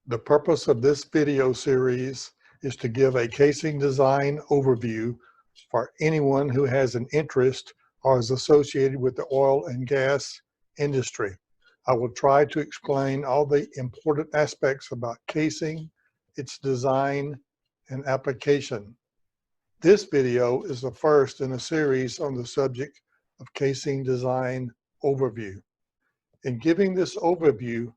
The purpose of this video series is to give a casing design overview for anyone who has an interest or is associated with the oil and gas industry. I will try to explain all the important aspects about casing, its design, and application. This video is the first in a series on the subject of casing design overview. In giving this overview,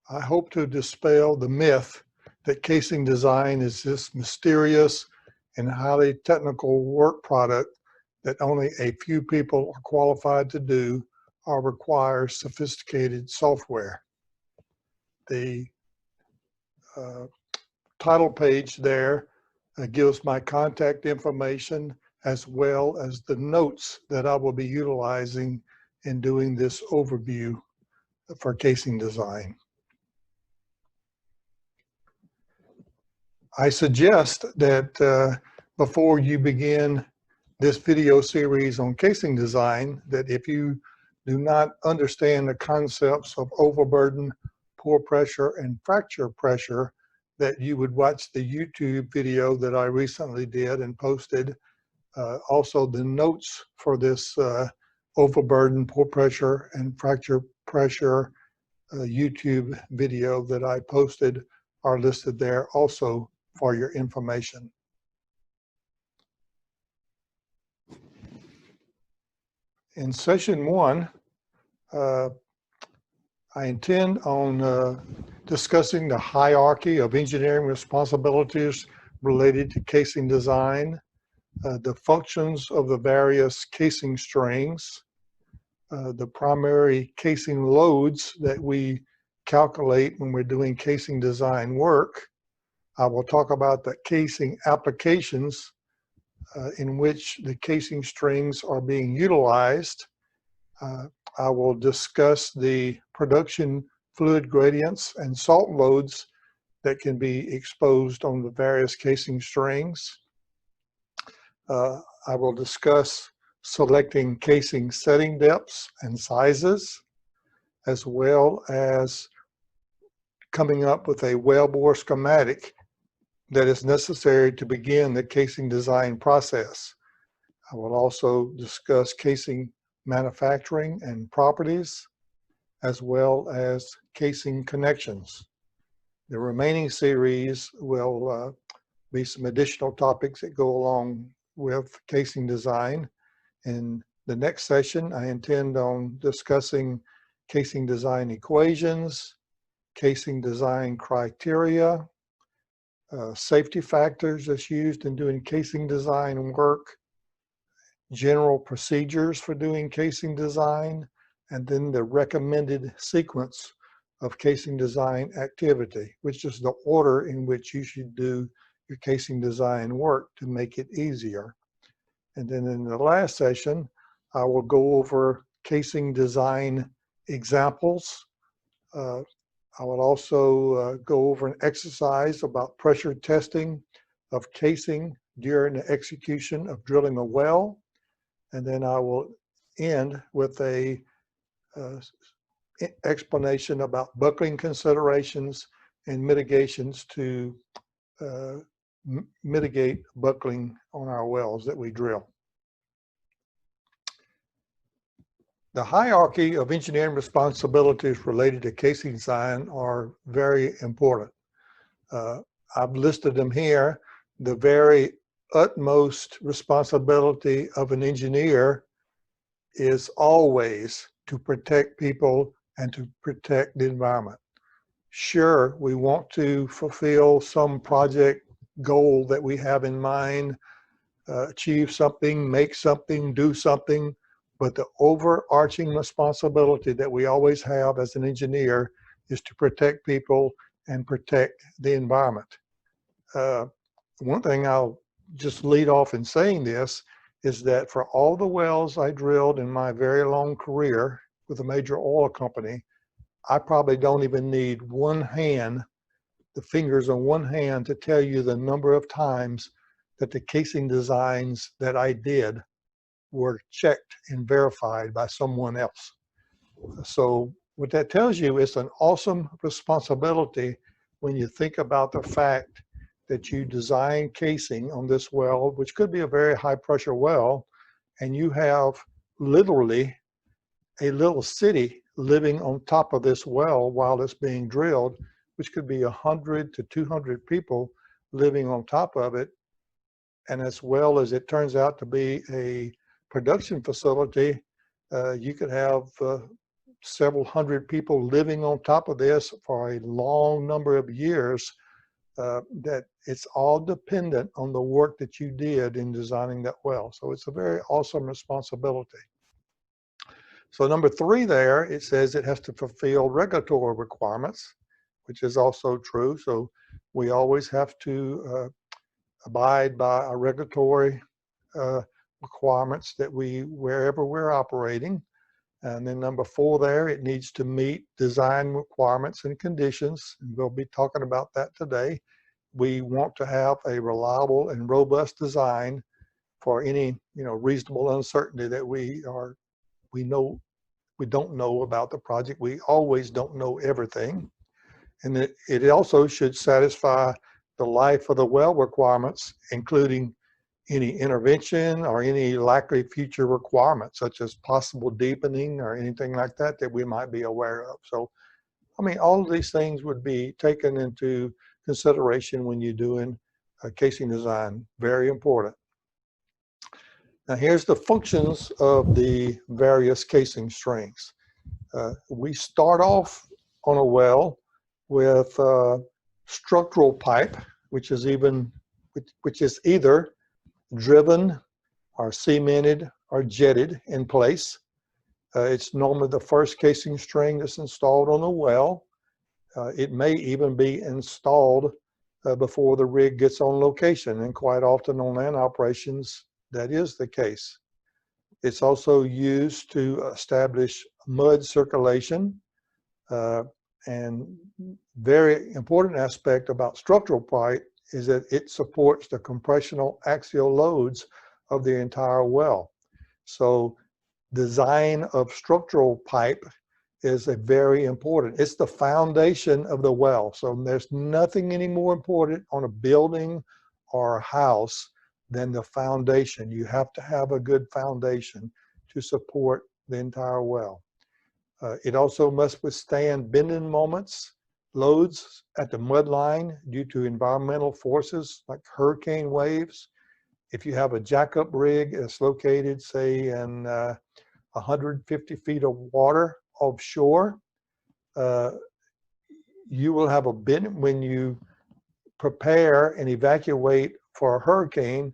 I hope to dispel the myth that casing design is this mysterious and highly technical work product that only a few people are qualified to do or requires sophisticated software. The title page there gives my contact information as well as the notes that I will be utilizing in doing this overview for casing design. I suggest that before you begin this video series on casing design, that if you do not understand the concepts of overburden, pore pressure, and fracture pressure, that you would watch the YouTube video that I recently did and posted. Also the notes for this overburden, pore pressure, and fracture pressure YouTube video that I posted are listed there also for your information. In session one, I intend on discussing the hierarchy of engineering responsibilities related to casing design, the functions of the various casing strings, the primary casing loads that we calculate when we're doing casing design work. I will talk about the casing applications in which the casing strings are being utilized. I will discuss the production fluid gradients and salt loads that can be exposed on the various casing strings. I will discuss selecting casing setting depths and sizes, as well as coming up with a wellbore schematic that is necessary to begin the casing design process. I will also discuss casing manufacturing and properties, as well as casing connections. The remaining series will be some additional topics that go along with casing design. In the next session, I intend on discussing casing design equations, casing design criteria, safety factors that's used in doing casing design work, general procedures for doing casing design, and then the recommended sequence of casing design activity, which is the order in which you should do your casing design work to make it easier. And then in the last session, I will go over casing design examples. I will also go over an exercise about pressure testing of casing during the execution of drilling a well. And then I will end with a explanation about buckling considerations and mitigations to mitigate buckling on our wells that we drill. The hierarchy of engineering responsibilities related to casing design are very important. I've listed them here. The very utmost responsibility of an engineer is always to protect people and to protect the environment. Sure, we want to fulfill some project goal that we have in mind, achieve something, make something, do something, but the overarching responsibility that we always have as an engineer is to protect people and protect the environment. One thing I'll just lead off in saying this is that for all the wells I drilled in my very long career with a major oil company, I probably don't even need one hand, the fingers on one hand, to tell you the number of times that the casing designs that I did were checked and verified by someone else. So what that tells you is an awesome responsibility when you think about the fact that you design casing on this well, which could be a very high pressure well, and you have literally a little city living on top of this well while it's being drilled, which could be 100 to 200 people living on top of it. And as well as it turns out to be a production facility, you could have several hundred people living on top of this for a long number of years. That it's all dependent on the work that you did in designing that well. So it's a very awesome responsibility. So number 3 there, it says it has to fulfill regulatory requirements, which is also true. So we always have to abide by our regulatory requirements that wherever we're operating. And then number 4 there, it needs to meet design requirements and conditions. And we'll be talking about that today. We want to have a reliable and robust design for any reasonable uncertainty that we don't know about the project. We always don't know everything. And it also should satisfy the life of the well requirements, including any intervention or any likely future requirements, such as possible deepening or anything like that that we might be aware of. So, I mean, all of these things would be taken into consideration when you're doing casing design. Very important. Now, here's the functions of the various casing strings. We start off on a well with structural pipe, which is either driven or cemented or jetted in place. It's normally the first casing string that's installed on the well. It may even be installed before the rig gets on location, and quite often on land operations, that is the case. It's also used to establish mud circulation, and very important aspect about structural pipe is that it supports the compressional axial loads of the entire well. So design of structural pipe is a very important. It's the foundation of the well. So there's nothing any more important on a building or a house than the foundation. You have to have a good foundation to support the entire well. It also must withstand bending moments, loads at the mud line due to environmental forces like hurricane waves. If you have a jackup rig that's located, say, in 150 feet of water offshore, you will have a bend when you prepare and evacuate for a hurricane.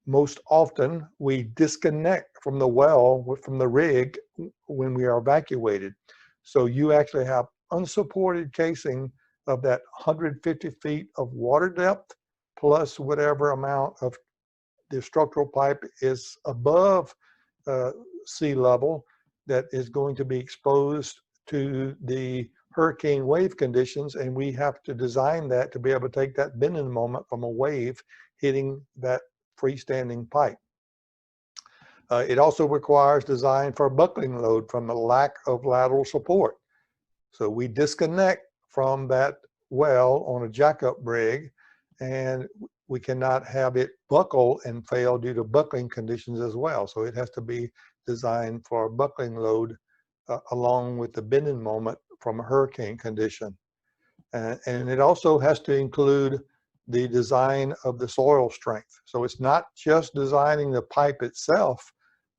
Most often we disconnect from the well, from the rig, when we are evacuated. So you actually have unsupported casing of that 150 feet of water depth, plus whatever amount of the structural pipe is above sea level that is going to be exposed to the hurricane wave conditions. And we have to design that to be able to take that bending moment from a wave hitting that freestanding pipe. It also requires design for buckling load from the lack of lateral support. So we disconnect from that well on a jackup rig, and we cannot have it buckle and fail due to buckling conditions as well. So it has to be designed for a buckling load along with the bending moment from a hurricane condition. And it also has to include the design of the soil strength. So it's not just designing the pipe itself,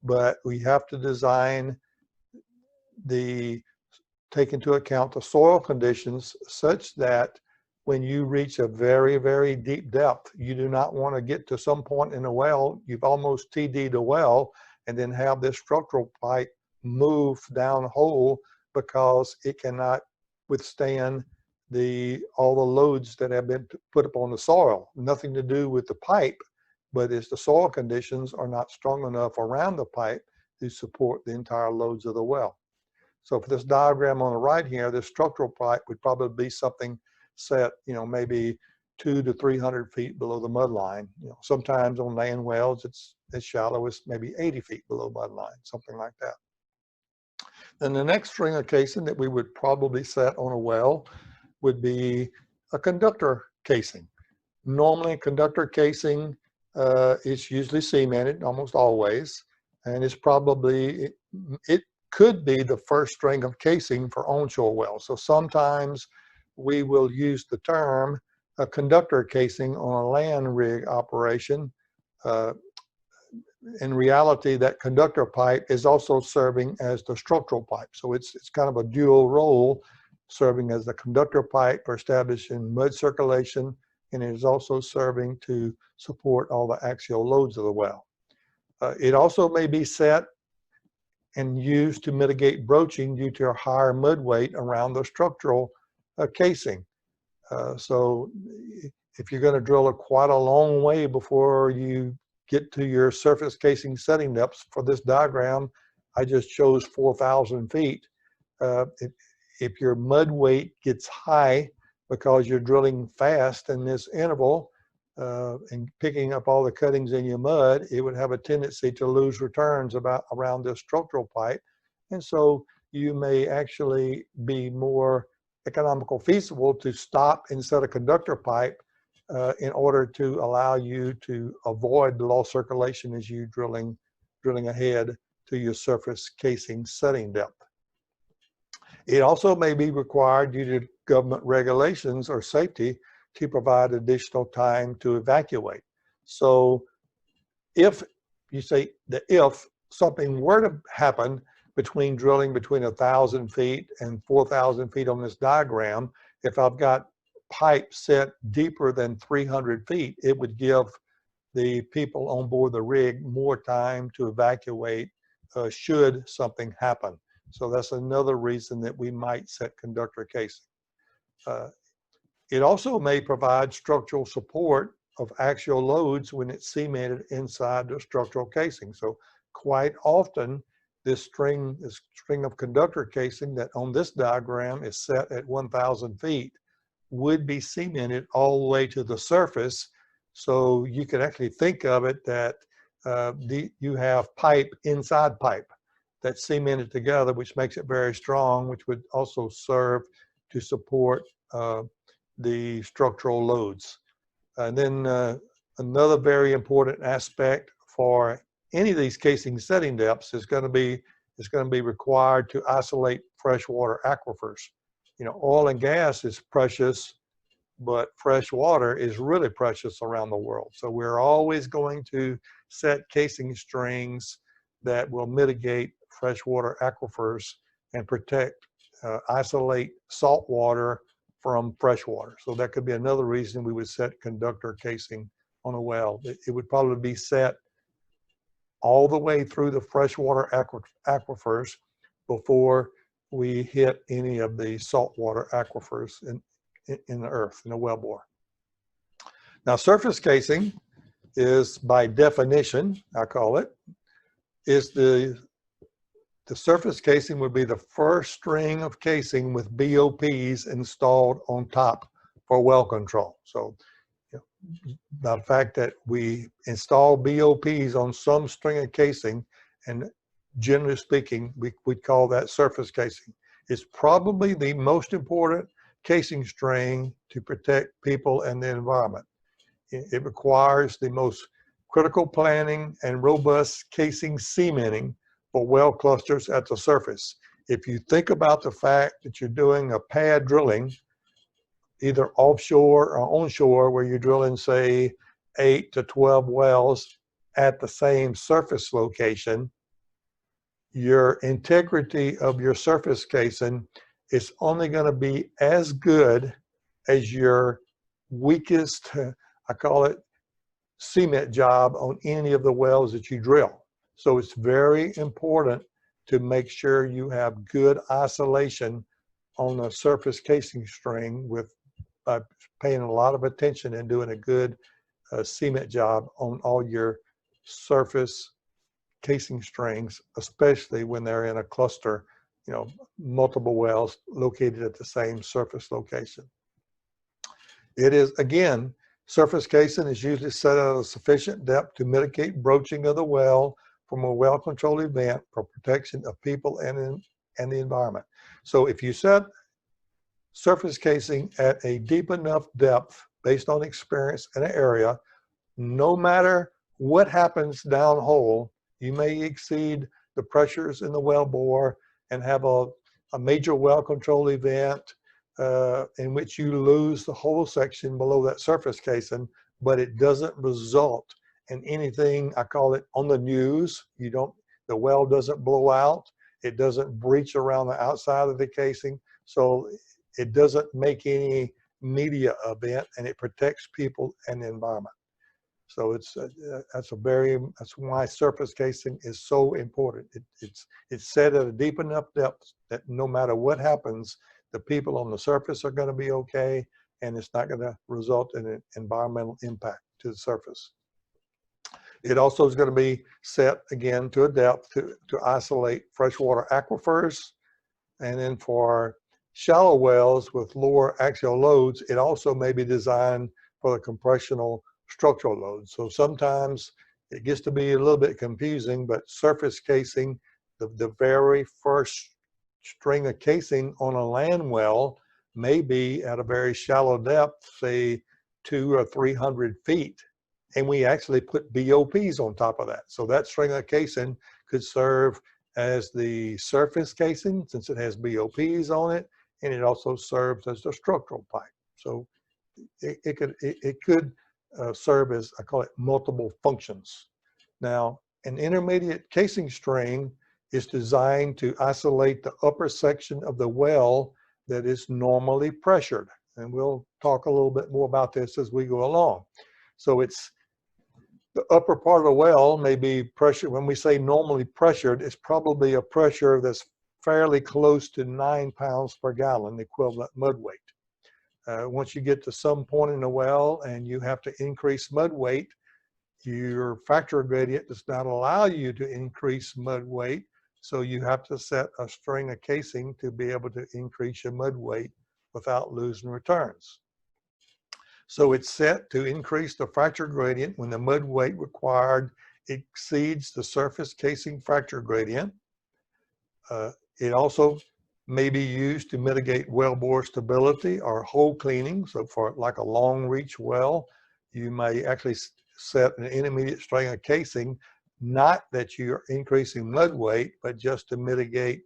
but we have to design take into account the soil conditions such that when you reach a very, very deep depth, you do not want to get to some point in the well, you've almost TD'd a well, and then have this structural pipe move down hole because it cannot withstand all the loads that have been put upon the soil. Nothing to do with the pipe, but it's the soil conditions are not strong enough around the pipe to support the entire loads of the well. So for this diagram on the right here, this structural pipe would probably be something set, maybe 200 to 300 feet below the mud line. Sometimes on land wells, it's as shallow as maybe 80 feet below mud line, something like that. Then the next string of casing that we would probably set on a well would be a conductor casing. Normally, conductor casing is usually cemented, almost always, and it's probably, it could be the first string of casing for onshore wells. So sometimes we will use the term a conductor casing on a land rig operation. In reality, that conductor pipe is also serving as the structural pipe. So it's kind of a dual role, serving as the conductor pipe for establishing mud circulation, and it is also serving to support all the axial loads of the well. It also may be set and used to mitigate broaching due to a higher mud weight around the structural casing. So if you're going to drill quite a long way before you get to your surface casing setting depths, for this diagram, I just chose 4,000 feet. If your mud weight gets high because you're drilling fast in this interval and picking up all the cuttings in your mud, it would have a tendency to lose returns around this structural pipe. And so you may actually be more economical feasible to stop and set a conductor pipe in order to allow you to avoid the lost circulation as you drilling ahead to your surface casing setting depth. It also may be required due to government regulations or safety to provide additional time to evacuate. So if you say that if something were to happen between drilling between 1,000 feet and 4,000 feet on this diagram, if I've got pipe set deeper than 300 feet, it would give the people on board the rig more time to evacuate should something happen. So that's another reason that we might set conductor casing. It also may provide structural support of axial loads when it's cemented inside the structural casing. So quite often, this string of conductor casing that on this diagram is set at 1,000 feet would be cemented all the way to the surface. So you could actually think of it that you have pipe inside pipe that's cemented together, which makes it very strong, which would also serve to support the structural loads. And then another very important aspect for any of these casing setting depths is going to be required to isolate freshwater aquifers. You know, oil and gas is precious, but fresh water is really precious around the world. So we're always going to set casing strings that will mitigate freshwater aquifers and protect, isolate salt water from fresh water. So that could be another reason we would set conductor casing on a well. It would probably be set all the way through the freshwater aquifers before we hit any of the saltwater aquifers in the earth, in the wellbore. Now, surface casing is, by definition, I call it, is the surface casing would be the first string of casing with BOPs installed on top for well control. So the fact that we install BOPs on some string of casing, and generally speaking, we'd call that surface casing. It's probably the most important casing string to protect people and the environment. It requires the most critical planning and robust casing cementing for well clusters at the surface. If you think about the fact that you're doing a pad drilling, either offshore or onshore, where you're drilling, say, 8 to 12 wells at the same surface location, your integrity of your surface casing is only going to be as good as your weakest, I call it, cement job on any of the wells that you drill. So it's very important to make sure you have good isolation on the surface casing string by paying a lot of attention and doing a good cement job on all your surface casing strings, especially when they're in a cluster, you know, multiple wells located at the same surface location. It is, again, surface casing is usually set at a sufficient depth to mitigate broaching of the well from a well control event for protection of people and the environment. So if you set surface casing at a deep enough depth based on experience in an area, no matter what happens downhole, you may exceed the pressures in the wellbore and have a major well control event in which you lose the whole section below that surface casing, but it doesn't result in anything, I call it on the news. The well doesn't blow out. It doesn't breach around the outside of the casing. So it doesn't make any media event, and it protects people and the environment. So that's why surface casing is so important. It's set at a deep enough depth that no matter what happens, the people on the surface are going to be okay, and it's not going to result in an environmental impact to the surface. It also is going to be set again to a depth to isolate freshwater aquifers, and then for shallow wells with lower axial loads, it also may be designed for the compressional structural loads. So sometimes it gets to be a little bit confusing, but surface casing, the very first string of casing on a land well may be at a very shallow depth, say 200 or 300 feet. And we actually put BOPs on top of that. So that string of casing could serve as the surface casing since it has BOPs on it, and it also serves as the structural pipe. So it could serve as, I call it, multiple functions. Now, an intermediate casing string is designed to isolate the upper section of the well that is normally pressured. And we'll talk a little bit more about this as we go along. So it's the upper part of the well may be pressured. When we say normally pressured, it's probably a pressure that's fairly close to 9 pounds per gallon, equivalent mud weight. Once you get to some point in the well and you have to increase mud weight, your fracture gradient does not allow you to increase mud weight. So you have to set a string of casing to be able to increase your mud weight without losing returns. So it's set to increase the fracture gradient when the mud weight required exceeds the surface casing fracture gradient. It also may be used to mitigate wellbore stability or hole cleaning. So for like a long reach well, you may actually set an intermediate string of casing, not that you're increasing mud weight, but just to mitigate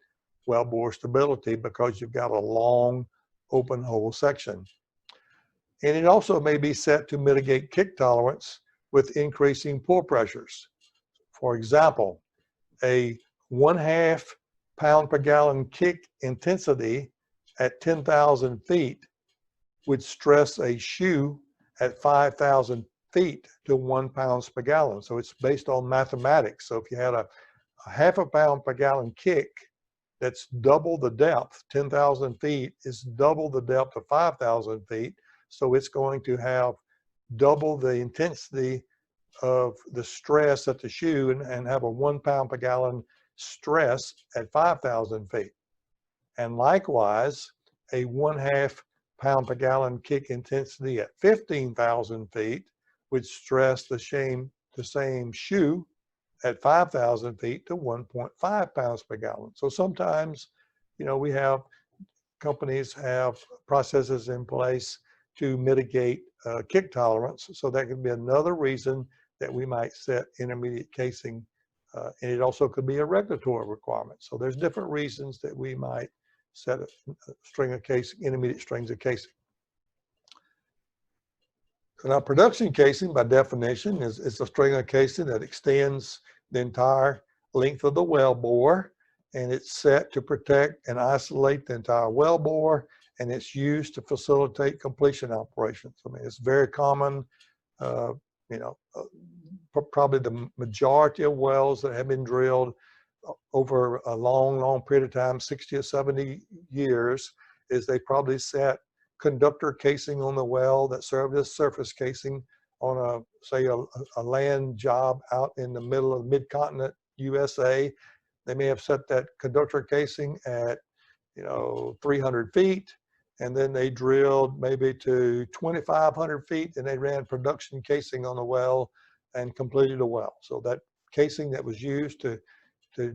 wellbore stability because you've got a long open hole section. And it also may be set to mitigate kick tolerance with increasing pull pressures. For example, a 1/2 pound per gallon kick intensity at 10,000 feet would stress a shoe at 5,000 feet to 1 pound per gallon. So it's based on mathematics. So if you had a 1/2 pound per gallon kick, that's double the depth. 10,000 feet is double the depth of 5,000 feet. So it's going to have double the intensity of the stress at the shoe and have a 1 pound per gallon stress at 5,000 feet. And likewise, a 1/2 pound per gallon kick intensity at 15,000 feet would stress the same shoe at 5,000 feet to 1.5 pounds per gallon. So sometimes, we have companies have processes in place to mitigate kick tolerance. So that could be another reason that we might set intermediate casing. And it also could be a regulatory requirement. So there's different reasons that we might set a string of casing, intermediate strings of casing. Now, production casing, by definition, is a string of casing that extends the entire length of the well bore, and it's set to protect and isolate the entire well bore, and it's used to facilitate completion operations. I mean, it's very common, probably the majority of wells that have been drilled over a long period of time, 60 or 70 years, is they probably set conductor casing on the well that served as surface casing on a land job out in the middle of mid-continent USA. They may have set that conductor casing at 300 feet, and then they drilled maybe to 2,500 feet, and they ran production casing on the well and completed a well. So that casing that was used to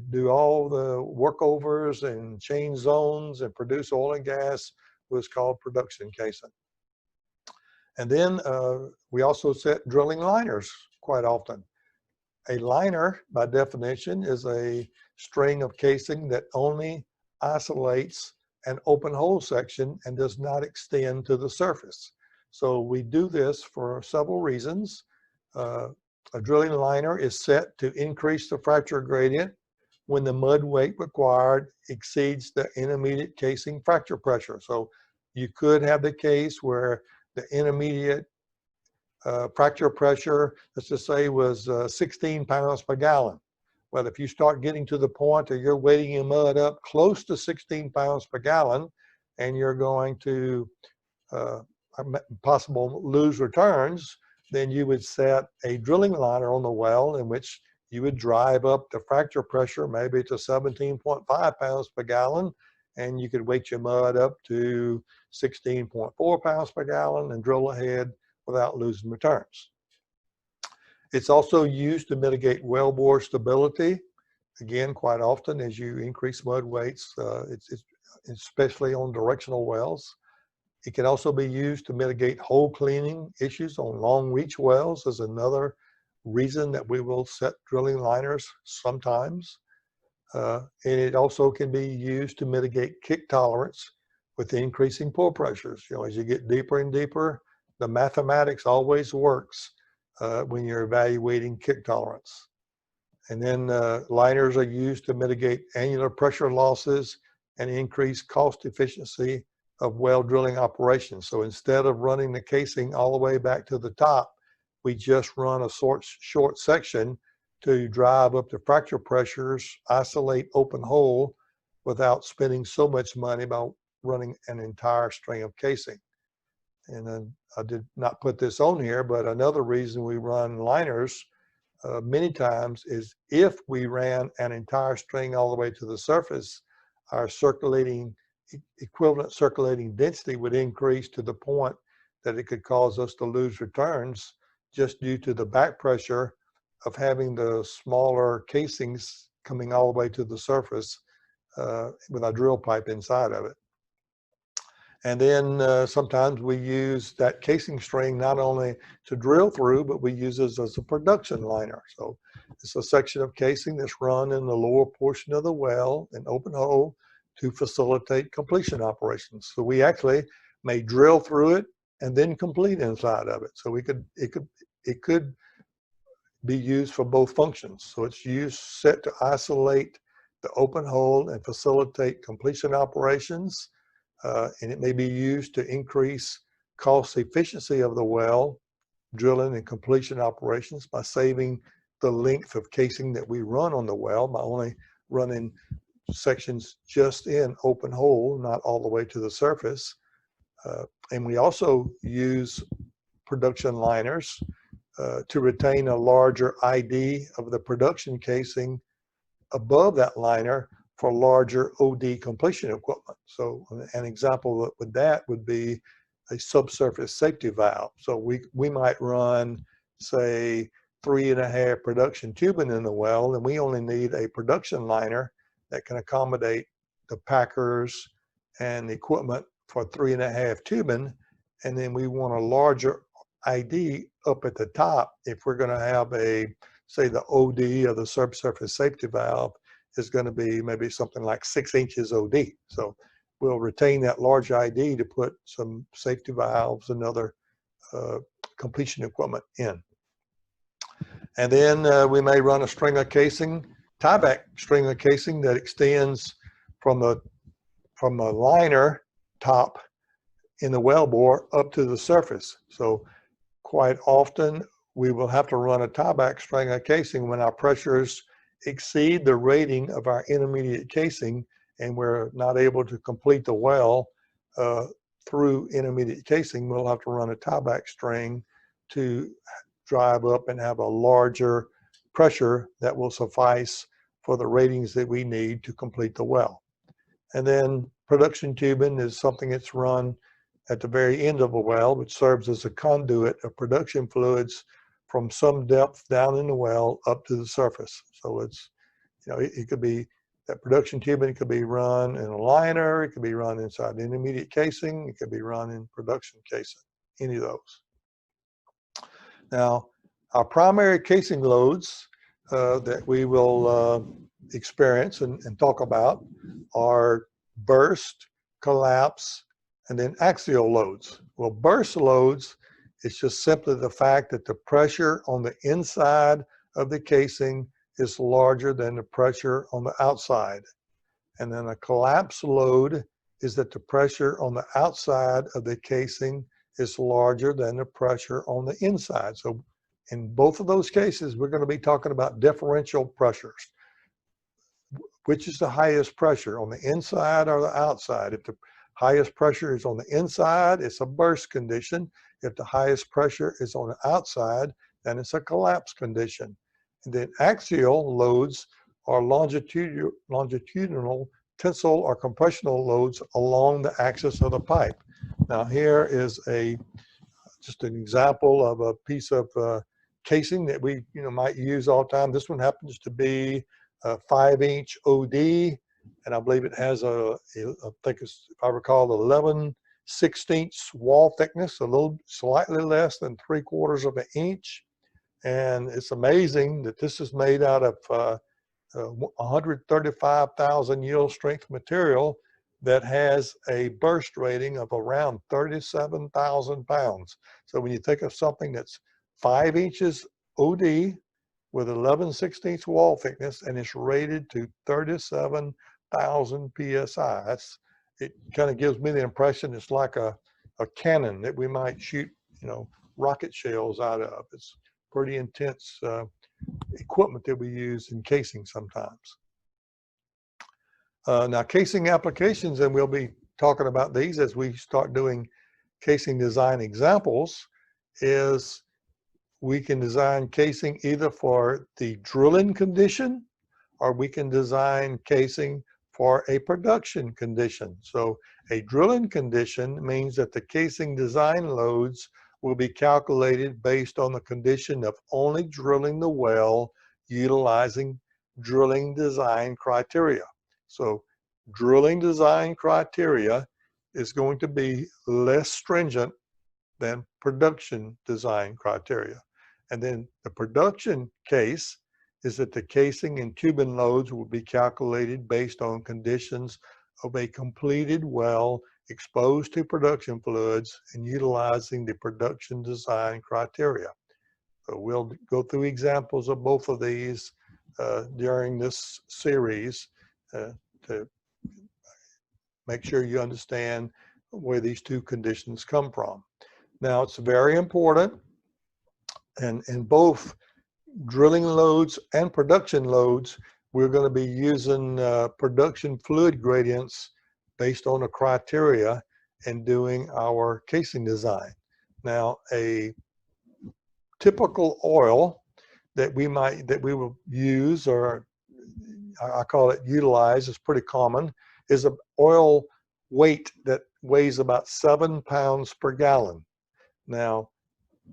do all the workovers and change zones and produce oil and gas was called production casing. And then we also set drilling liners quite often. A liner, by definition, is a string of casing that only isolates an open hole section and does not extend to the surface. So we do this for several reasons. A drilling liner is set to increase the fracture gradient when the mud weight required exceeds the intermediate casing fracture pressure. So you could have the case where the intermediate fracture pressure, let's just say, was 16 pounds per gallon. Well, if you start getting to the point that you're weighting your mud up close to 16 pounds per gallon, and you're going to possible lose returns, then you would set a drilling liner on the well in which you would drive up the fracture pressure maybe to 17.5 pounds per gallon, and you could weight your mud up to 16.4 pounds per gallon and drill ahead without losing returns. It's also used to mitigate wellbore stability. Again, quite often as you increase mud weights, especially on directional wells. It can also be used to mitigate hole cleaning issues on long reach wells is another reason that we will set drilling liners sometimes. And it also can be used to mitigate kick tolerance with increasing pull pressures. You know, as you get deeper and deeper, the mathematics always works when you're evaluating kick tolerance. And then liners are used to mitigate annular pressure losses and increase cost efficiency of well drilling operations. So instead of running the casing all the way back to the top, we just run a short section to drive up the fracture pressures, isolate open hole without spending so much money about running an entire string of casing. And then I did not put this on here, but another reason we run liners many times is if we ran an entire string all the way to the surface, our equivalent circulating density would increase to the point that it could cause us to lose returns just due to the back pressure of having the smaller casings coming all the way to the surface with our drill pipe inside of it. And then sometimes we use that casing string not only to drill through, but we use it as a production liner. So it's a section of casing that's run in the lower portion of the well, an open hole, to facilitate completion operations. So we actually may drill through it and then complete inside of it. So it could be used for both functions. So it's set to isolate the open hole and facilitate completion operations. And it may be used to increase cost efficiency of the well, drilling and completion operations by saving the length of casing that we run on the well by only running sections just in open hole, not all the way to the surface. And we also use production liners to retain a larger ID of the production casing above that liner for larger OD completion equipment. So an example with that would be a subsurface safety valve. So we might run, say, 3.5 production tubing in the well, and we only need a production liner that can accommodate the packers and the equipment for 3.5 tubing. And then we want a larger ID up at the top if we're going to have say the OD of the subsurface safety valve is going to be maybe something like 6 inches OD. So we'll retain that large ID to put some safety valves and other completion equipment in. And then we may run a string of casing, tieback string of casing that extends from the liner top in the wellbore up to the surface. So quite often we will have to run a tieback string of casing when our pressures exceed the rating of our intermediate casing and we're not able to complete the well through intermediate casing. We'll have to run a tieback string to drive up and have a larger pressure that will suffice for the ratings that we need to complete the well. And then production tubing is something that's run at the very end of a well, which serves as a conduit of production fluids from some depth down in the well up to the surface. So it's, it could be That production tubing could be run in a liner, it could be run inside the intermediate casing, it could be run in production casing, any of those. Now, our primary casing loads that we will experience and talk about are burst, collapse, and then axial loads. Well, burst loads is just simply the fact that the pressure on the inside of the casing is larger than the pressure on the outside. And then a collapse load is that the pressure on the outside of the casing is larger than the pressure on the inside. So in both of those cases, we're going to be talking about differential pressures. Which is the highest pressure, on the inside or the outside? If the highest pressure is on the inside, it's a burst condition. If the highest pressure is on the outside, then it's a collapse condition. And then axial loads are longitudinal tensile or compressional loads along the axis of the pipe. Now here is just an example of a piece of casing that we might use all the time. This one happens to be a 5-inch OD, and I believe it has I think it's, if I recall, 11/16 wall thickness, a little slightly less than 3/4 of an inch. And it's amazing that this is made out of 135,000 yield strength material that has a burst rating of around 37,000 pounds. So when you think of something that's 5 inches OD with 11/16 wall thickness and it's rated to 37,000 PSI, it kind of gives me the impression it's like a cannon that we might shoot, rocket shells out of. It's pretty intense equipment that we use in casing sometimes. Now, casing applications, and we'll be talking about these as we start doing casing design examples, is we can design casing either for the drilling condition or we can design casing for a production condition. So a drilling condition means that the casing design loads will be calculated based on the condition of only drilling the well utilizing drilling design criteria. So drilling design criteria is going to be less stringent than production design criteria. And then the production case is that the casing and tubing loads will be calculated based on conditions of a completed well exposed to production fluids and utilizing the production design criteria. So we'll go through examples of both of these during this series to make sure you understand where these two conditions come from. Now, it's very important, and in both drilling loads and production loads, we're going to be using production fluid gradients based on a criteria and doing our casing design. Now, a typical oil that we will use, or I call it utilize, is pretty common, is an oil weight that weighs about 7 pounds per gallon. Now,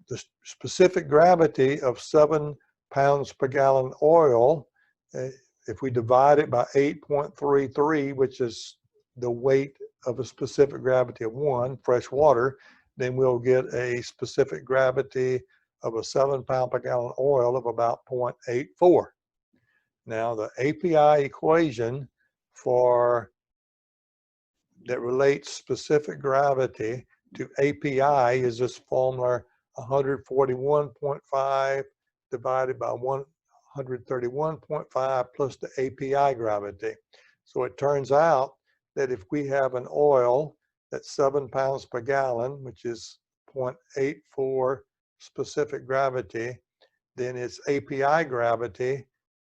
the specific gravity of 7 pounds per gallon oil, if we divide it by 8.33, which is the weight of a specific gravity of 1, fresh water, then we'll get a specific gravity of a 7 pound per gallon oil of about 0.84. Now, the API equation that relates specific gravity to API is this formula: 141.5 divided by 131.5 plus the API gravity. So it turns out that if we have an oil that's 7 pounds per gallon, which is 0.84 specific gravity, then its API gravity,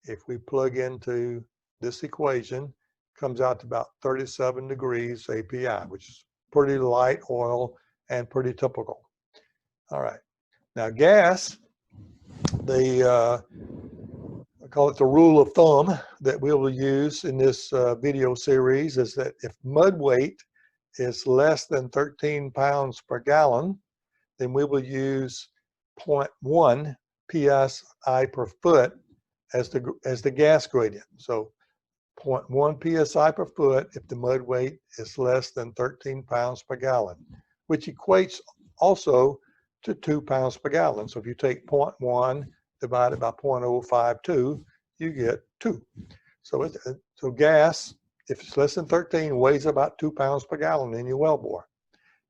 if we plug into this equation, comes out to about 37 degrees API, which is pretty light oil and pretty typical. All right. Now, gas, I call it the rule of thumb that we will use in this video series, is that if mud weight is less than 13 pounds per gallon, then we will use 0.1 PSI per foot as the gas gradient. So 0.1 psi per foot if the mud weight is less than 13 pounds per gallon, which equates also to 2 pounds per gallon. So if you take 0.1 divided by 0.052, you get 2. So, so gas, if it's less than 13, weighs about 2 pounds per gallon in your wellbore.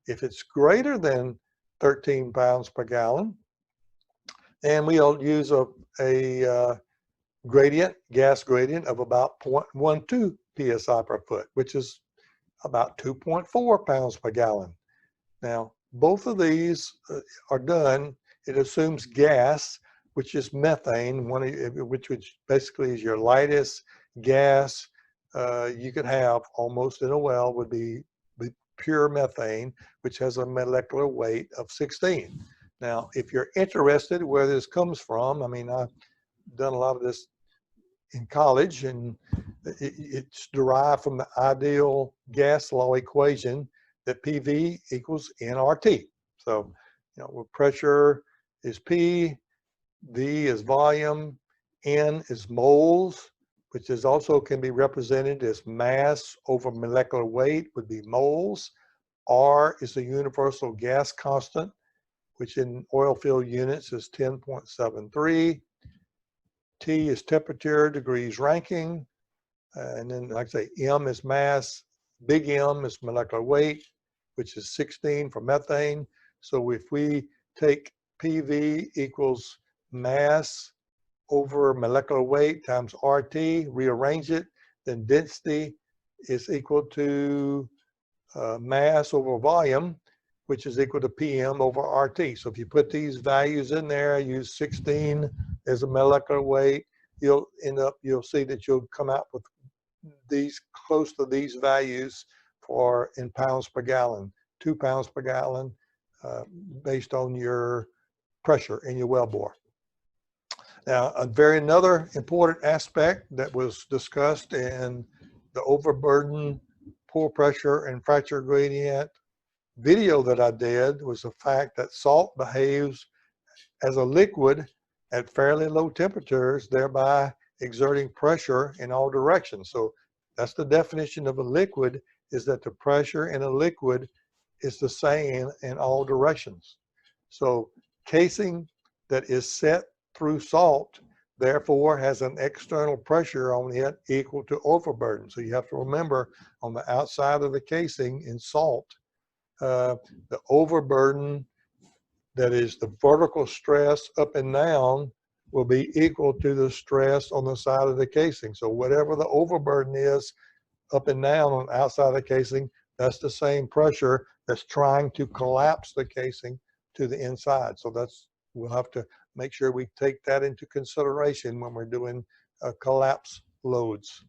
If it's greater than 13 pounds per gallon, and we'll use a gradient, gas gradient of about 0.12 psi per foot, which is about 2.4 pounds per gallon. Now, both of these are done. It assumes gas, which is methane, which basically is your lightest gas you could have almost in a well, would be pure methane, which has a molecular weight of 16. Now, if you're interested where this comes from, I mean, I've done a lot of this in college, and it's derived from the ideal gas law equation that PV equals nRT. So, you know, where pressure is P, V is volume, N is moles, which is also can be represented as mass over molecular weight, would be moles. R is the universal gas constant, which in oil field units is 10.73. T is temperature, degrees Rankine. And then, like I say, M is mass, big M is molecular weight, which is 16 for methane. So if we take PV equals mass over molecular weight times RT, rearrange it, then density is equal to mass over volume, which is equal to PM over RT. So if you put these values in there, use 16 as a molecular weight, you'll see that you'll come out with these close to these values for in pounds per gallon, 2 pounds per gallon, based on your pressure in your wellbore. Now, another important aspect that was discussed in the overburden, poor pressure, and fracture gradient video that I did was the fact that salt behaves as a liquid at fairly low temperatures, thereby exerting pressure in all directions. So that's the definition of a liquid, is that the pressure in a liquid is the same in all directions. So casing that is set through salt, therefore has an external pressure on it equal to overburden. So you have to remember, on the outside of the casing in salt, the overburden, that is the vertical stress up and down, will be equal to the stress on the side of the casing. So whatever the overburden is up and down on the outside of the casing, that's the same pressure that's trying to collapse the casing to the inside. So we'll have to make sure we take that into consideration when we're doing collapse loads.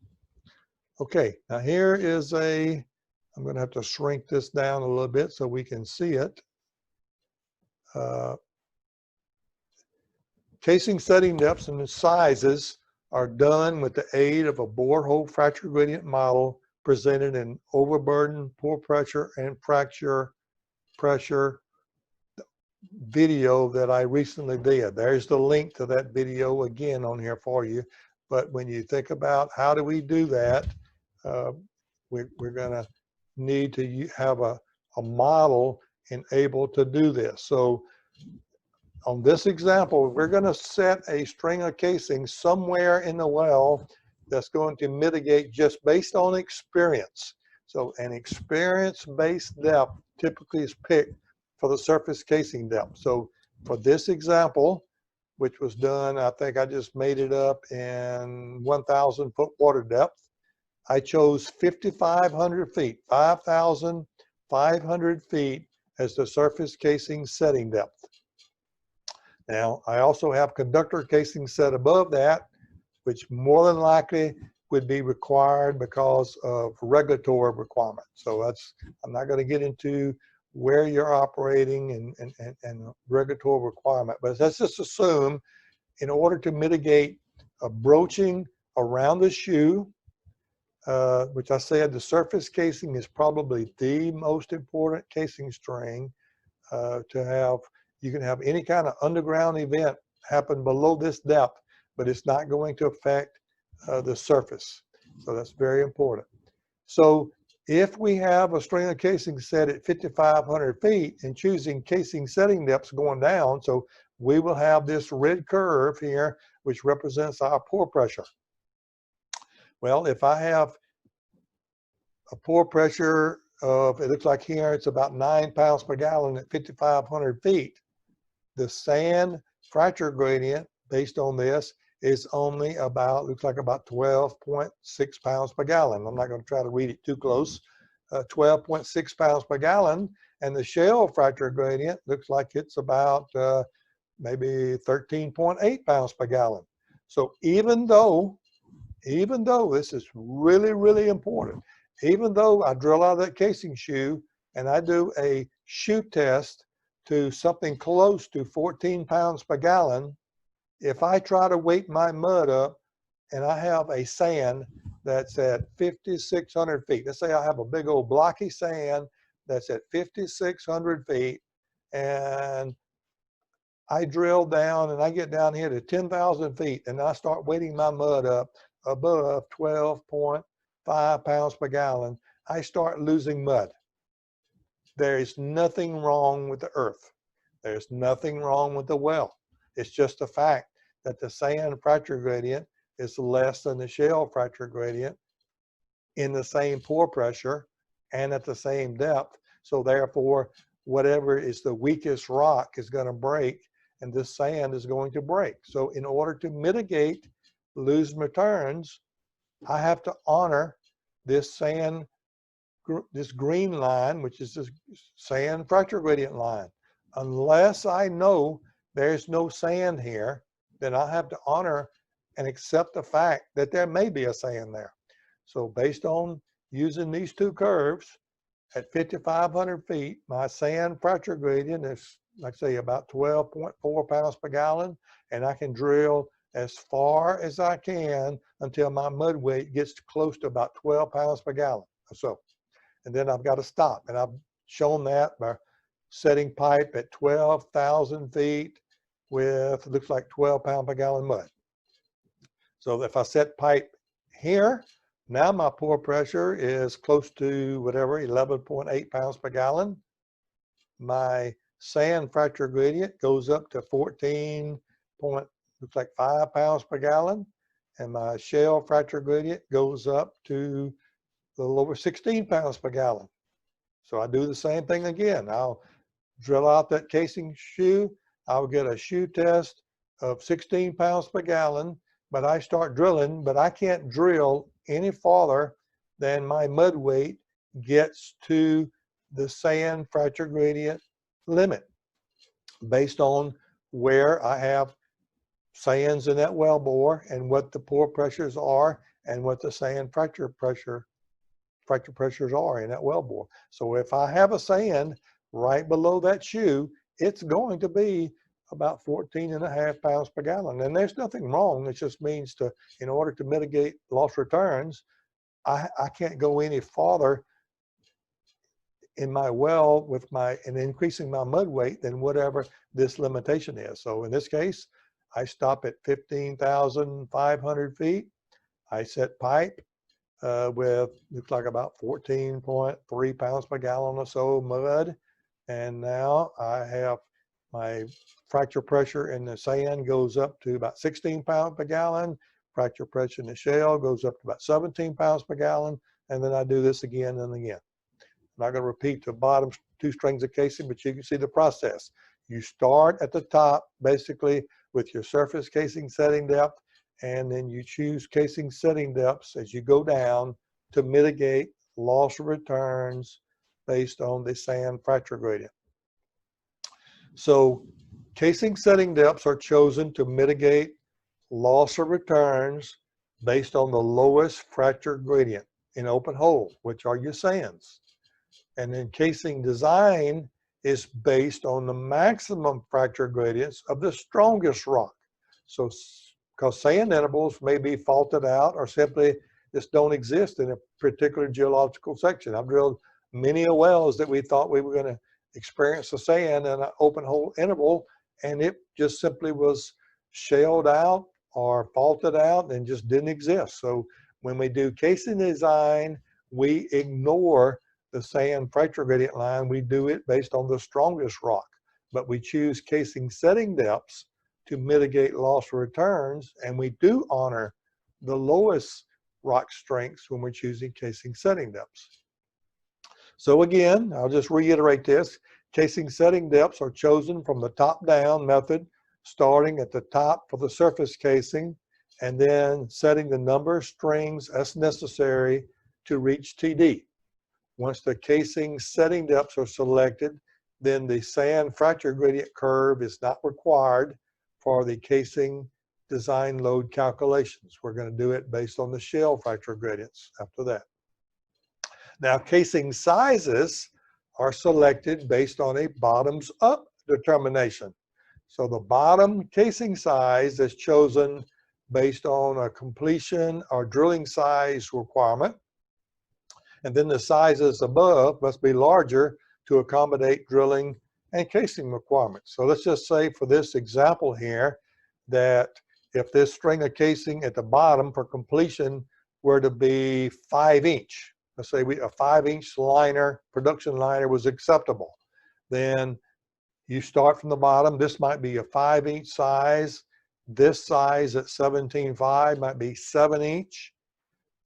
Okay, now here is I'm going to have to shrink this down a little bit so we can see it. Casing setting depths and sizes are done with the aid of a borehole fracture gradient model presented in overburden, poor pressure, and fracture pressure video that I recently did. There's the link to that video again on here for you. But when you think about how do we do that, we're going to need to have a model and able to do this. So on this example, we're going to set a string of casing somewhere in the well that's going to mitigate just based on experience. So an experience-based depth typically is picked for the surface casing depth. So for this example, which was done, I think I just made it up in 1,000 foot water depth, I chose 5,500 feet, 5,500 feet as the surface casing setting depth. Now, I also have conductor casing set above that, which more than likely would be required because of regulatory requirements. So I'm not going to get into where you're operating and regulatory requirement, but let's just assume in order to mitigate a broaching around the shoe, which I said the surface casing is probably the most important casing string to have. You can have any kind of underground event happen below this depth, but it's not going to affect the surface. So that's very important. So if we have a string of casing set at 5,500 feet and choosing casing setting depths going down, so we will have this red curve here, which represents our pore pressure. Well, if I have a pore pressure of, it looks like here, it's about 9 pounds per gallon at 5,500 feet. The sand fracture gradient based on this is only about, looks like about 12.6 pounds per gallon. I'm not going to try to read it too close. 12.6 pounds per gallon. And the shale fracture gradient looks like it's about maybe 13.8 pounds per gallon. So even though this is really, really important, even though I drill out of that casing shoe and I do a shoe test to something close to 14 pounds per gallon, if I try to weight my mud up and I have a sand that's at 5,600 feet, let's say I have a big old blocky sand that's at 5,600 feet, and I drill down and I get down here to 10,000 feet and I start weighting my mud up above 12.5 pounds per gallon, I start losing mud. There is nothing wrong with the earth. There's nothing wrong with the well. It's just a fact that the sand fracture gradient is less than the shale fracture gradient in the same pore pressure and at the same depth. So therefore, whatever is the weakest rock is going to break, and this sand is going to break. So in order to mitigate losing returns, I have to honor this sand, this green line, which is this sand fracture gradient line. Unless I know there's no sand here, then I have to honor and accept the fact that there may be a sand there. So based on using these two curves, at 5,500 feet, my sand fracture gradient is, like I say, about 12.4 pounds per gallon, and I can drill as far as I can until my mud weight gets close to about 12 pounds per gallon or so. And then I've got to stop. And I've shown that by setting pipe at 12,000 feet with, looks like 12 pound per gallon mud. So if I set pipe here, now my pore pressure is close to whatever, 11.8 pounds per gallon. My sand fracture gradient goes up to 14 point, looks like 5 pounds per gallon. And my shale fracture gradient goes up to a little over 16 pounds per gallon. So I do the same thing again. I'll drill out that casing shoe. I'll get a shoe test of 16 pounds per gallon, but I start drilling, but I can't drill any farther than my mud weight gets to the sand fracture gradient limit based on where I have sands in that well bore and what the pore pressures are and what the sand fracture pressures are in that well bore. So if I have a sand right below that shoe, it's going to be about 14.5 pounds per gallon. And there's nothing wrong. It just means to, in order to mitigate lost returns, I can't go any farther in my well with and increasing my mud weight than whatever this limitation is. So in this case, I stop at 15,500 feet. I set pipe with, looks like about 14.3 pounds per gallon or so mud. And now I have my fracture pressure in the sand goes up to about 16 pounds per gallon. Fracture pressure in the shale goes up to about 17 pounds per gallon. And then I do this again and again. I'm not going to repeat the bottom two strings of casing, but you can see the process. You start at the top, basically, with your surface casing setting depth, and then you choose casing setting depths as you go down to mitigate loss of returns based on the sand fracture gradient. So casing setting depths are chosen to mitigate loss of returns based on the lowest fracture gradient in open hole, which are your sands. And then casing design is based on the maximum fracture gradients of the strongest rock. So, because sand intervals may be faulted out or simply just don't exist in a particular geological section. I've drilled many wells that we thought we were going to experience the sand in an open hole interval, and it just simply was shelled out or faulted out and just didn't exist. So When we do casing design, we ignore the sand fracture gradient line. We do it based on the strongest rock, but we choose casing setting depths to mitigate loss returns, and we do honor the lowest rock strengths when we're choosing casing setting depths. So again, I'll just reiterate this. Casing setting depths are chosen from the top-down method, starting at the top for the surface casing, and then setting the number of strings as necessary to reach TD. Once the casing setting depths are selected, then the sand fracture gradient curve is not required for the casing design load calculations. We're going to do it based on the shell fracture gradients after that. Now, casing sizes are selected based on a bottoms-up determination. So the bottom casing size is chosen based on a completion or drilling size requirement. And then the sizes above must be larger to accommodate drilling and casing requirements. So let's just say for this example here that if this string of casing at the bottom for completion were to be 5-inch, let's say a 5-inch liner, production liner was acceptable, then you start from the bottom. This might be a 5-inch size. This size at 17.5 might be 7-inch.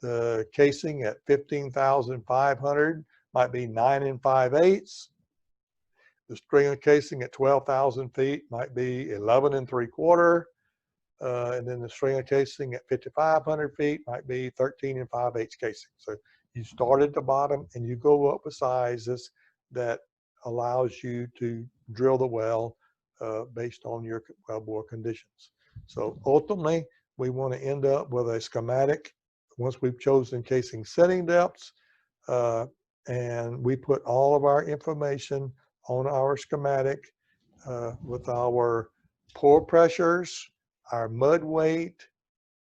The casing at 15,500 might be 9 5/8. The string of casing at 12,000 feet might be 11 3/4. And then the string of casing at 5,500 feet might be 13 5/8 casing. So you start at the bottom and you go up with sizes that allows you to drill the well based on your wellbore conditions. So ultimately, we want to end up with a schematic once we've chosen casing setting depths, and we put all of our information on our schematic with our pore pressures, our mud weight,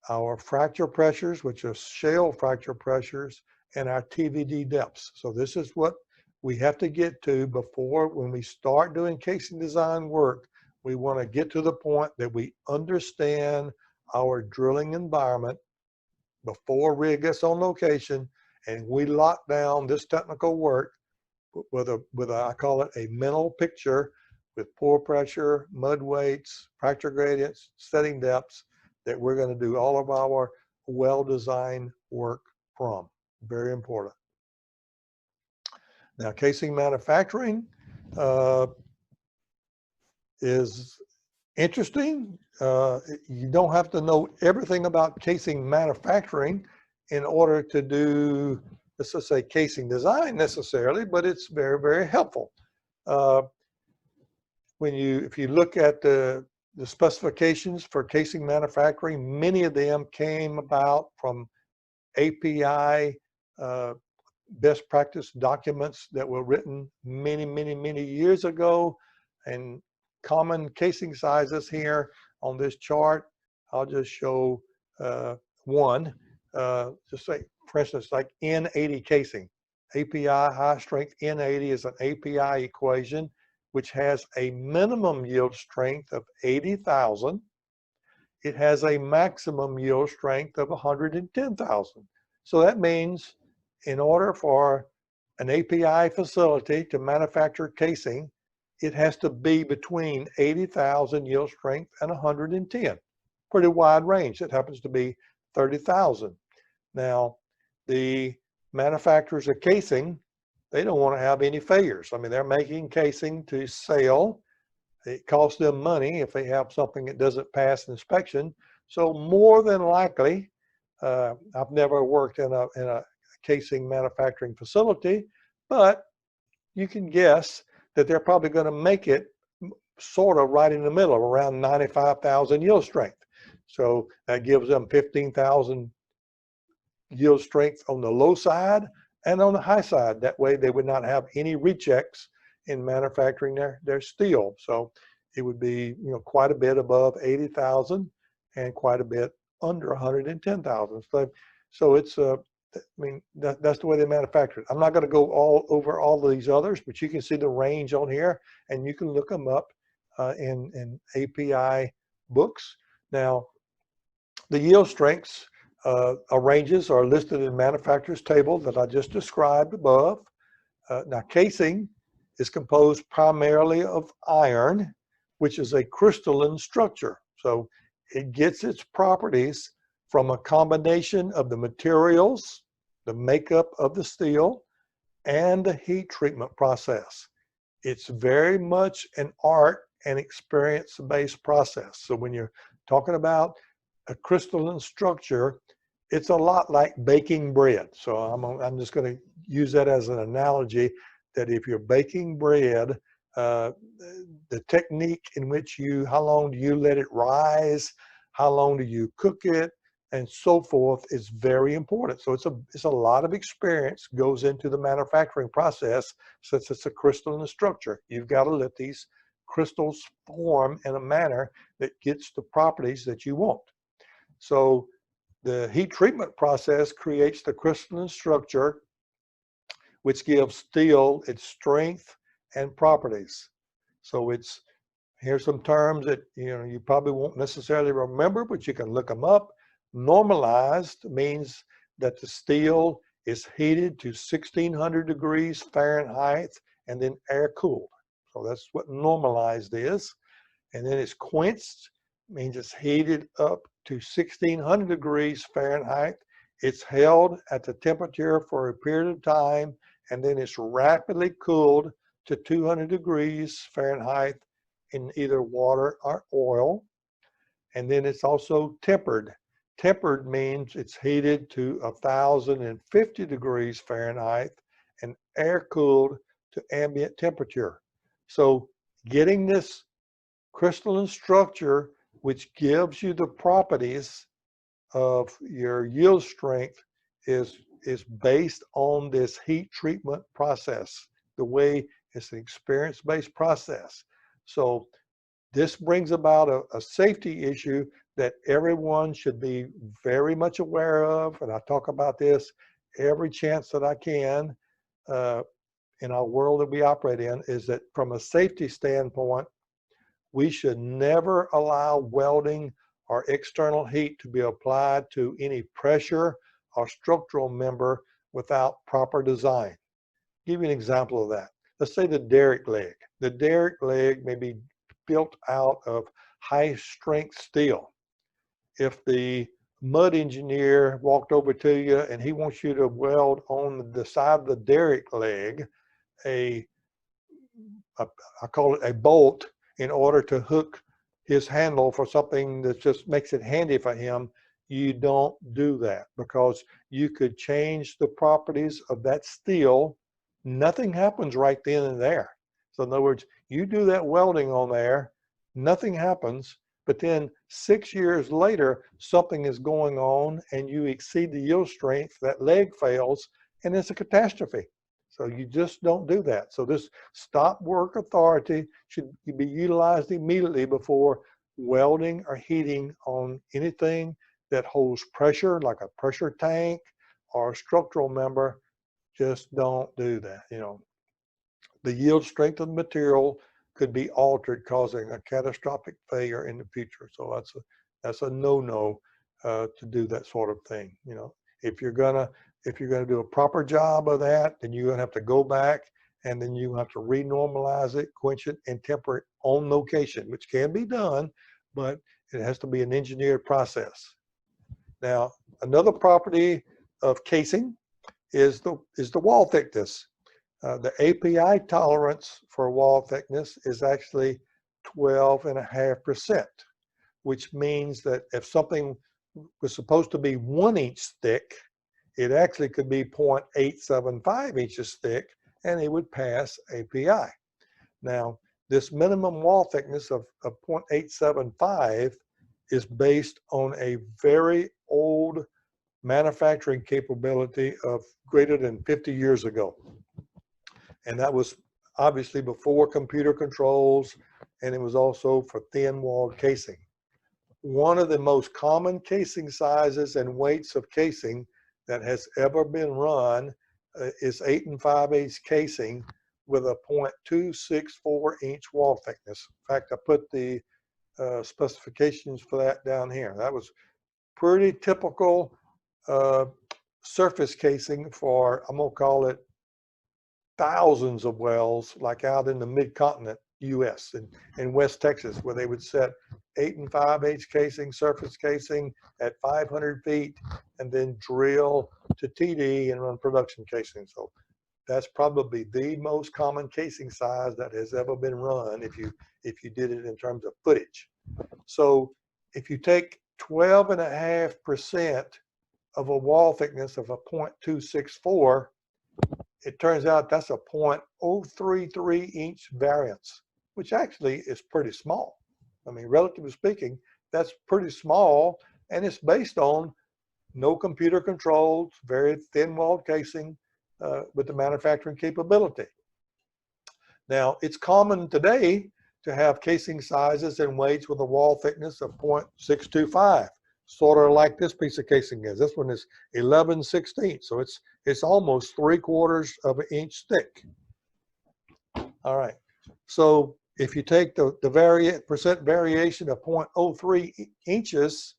our fracture pressures, which are shale fracture pressures, and our TVD depths. So this is what we have to get to before, when we start doing casing design work, we want to get to the point that we understand our drilling environment before rig gets on location, and we lock down this technical work with I call it a mental picture with pore pressure, mud weights, fracture gradients, setting depths that we're going to do all of our well design work from. Very important. Now, casing manufacturing is interesting. You don't have to know everything about casing manufacturing in order to do, let's just say, casing design necessarily, but it's very, very helpful. If you look at the specifications for casing manufacturing, many of them came about from API best practice documents that were written many, many, many years ago, and common casing sizes here on this chart. I'll just show one. Just say, for instance, like N80 casing. API high strength N80 is an API equation which has a minimum yield strength of 80,000. It has a maximum yield strength of 110,000. So that means in order for an API facility to manufacture casing, it has to be between 80,000 yield strength and 110. Pretty wide range. It happens to be 30,000. Now, the manufacturers of casing, they don't want to have any failures. I mean, they're making casing to sell. It costs them money if they have something that doesn't pass inspection. So more than likely, I've never worked in a casing manufacturing facility, but you can guess that they're probably going to make it sort of right in the middle, around 95,000 yield strength. So that gives them 15,000 yield strength on the low side and on the high side. That way they would not have any rejects in manufacturing their steel. So it would be, quite a bit above 80,000 and quite a bit under 110,000. So it's that's the way they manufacture it. I'm not going to go over all of these others, but you can see the range on here, and you can look them up in API books. Now, the yield strengths Ranges are listed in manufacturer's table that I just described above. Now, casing is composed primarily of iron, which is a crystalline structure. So it gets its properties from a combination of the materials, the makeup of the steel, and the heat treatment process. It's very much an art and experience-based process. So when you're talking about a crystalline structure, it's a lot like baking bread. So I'm just going to use that as an analogy, that if you're baking bread, the technique in which how long do you let it rise, how long do you cook it, and so forth is very important. So it's a lot of experience goes into the manufacturing process, since it's a crystalline structure. You've got to let these crystals form in a manner that gets the properties that you want. So the heat treatment process creates the crystalline structure, which gives steel its strength and properties. So here's some terms that you probably won't necessarily remember, but you can look them up. Normalized means that the steel is heated to 1600 degrees Fahrenheit and then air cooled. So that's what normalized is. And then it's quenched, means it's heated up to 1600 degrees Fahrenheit. It's held at the temperature for a period of time, and then it's rapidly cooled to 200 degrees Fahrenheit in either water or oil. And then it's also tempered. Tempered means it's heated to 1050 degrees Fahrenheit and air cooled to ambient temperature. So getting this crystalline structure, which gives you the properties of your yield strength, is based on this heat treatment process. The way it's an experience-based process. So this brings about a safety issue that everyone should be very much aware of, and I talk about this every chance that I can in our world that we operate in, is that from a safety standpoint, we should never allow welding or external heat to be applied to any pressure or structural member without proper design. I'll give you an example of that. Let's say the derrick leg. The derrick leg may be built out of high strength steel. If the mud engineer walked over to you and he wants you to weld on the side of the derrick leg I call it a bolt, in order to hook his handle for something that just makes it handy for him, you don't do that, because you could change the properties of that steel. Nothing happens right then and there. So in other words, you do that welding on there, nothing happens, but then 6 years later, something is going on and you exceed the yield strength, that leg fails, and it's a catastrophe. So you just don't do that. So this stop work authority should be utilized immediately before welding or heating on anything that holds pressure, like a pressure tank or a structural member. Just don't do that. The yield strength of the material could be altered, causing a catastrophic failure in the future. So that's a no-no to do that sort of thing. If you're gonna do a proper job of that, then you're gonna have to go back, and then you have to renormalize it, quench it, and temper it on location, which can be done, but it has to be an engineered process. Now, another property of casing is the wall thickness. The API tolerance for wall thickness is actually 12.5%, which means that if something was supposed to be 1 inch thick, it actually could be 0.875 inches thick, and it would pass API. Now, this minimum wall thickness of 0.875 is based on a very old manufacturing capability of greater than 50 years ago. And that was obviously before computer controls, and it was also for thin-walled casing. One of the most common casing sizes and weights of casing that has ever been run is 8 5/8 casing with a 0.264 inch wall thickness. In fact, I put the specifications for that down here. That was pretty typical uh, surface casing for, I'm gonna call it thousands of wells, like out in the mid-continent US and West Texas, where they would set 8 5/8 casing, surface casing at 500 feet, and then drill to TD and run production casing. So that's probably the most common casing size that has ever been run if you did it in terms of footage. So if you take 12.5% of a wall thickness of a 0.264, it turns out that's a 0.033 inch variance, which actually is pretty small. I mean, relatively speaking, that's pretty small, and it's based on no computer controlled, very thin walled casing with the manufacturing capability. Now, it's common today to have casing sizes and weights with a wall thickness of 0.625, sort of like this piece of casing is. This one is 11/16, so it's almost 3/4 of an inch thick. All right, so if you take the percent variation of 0.03 inches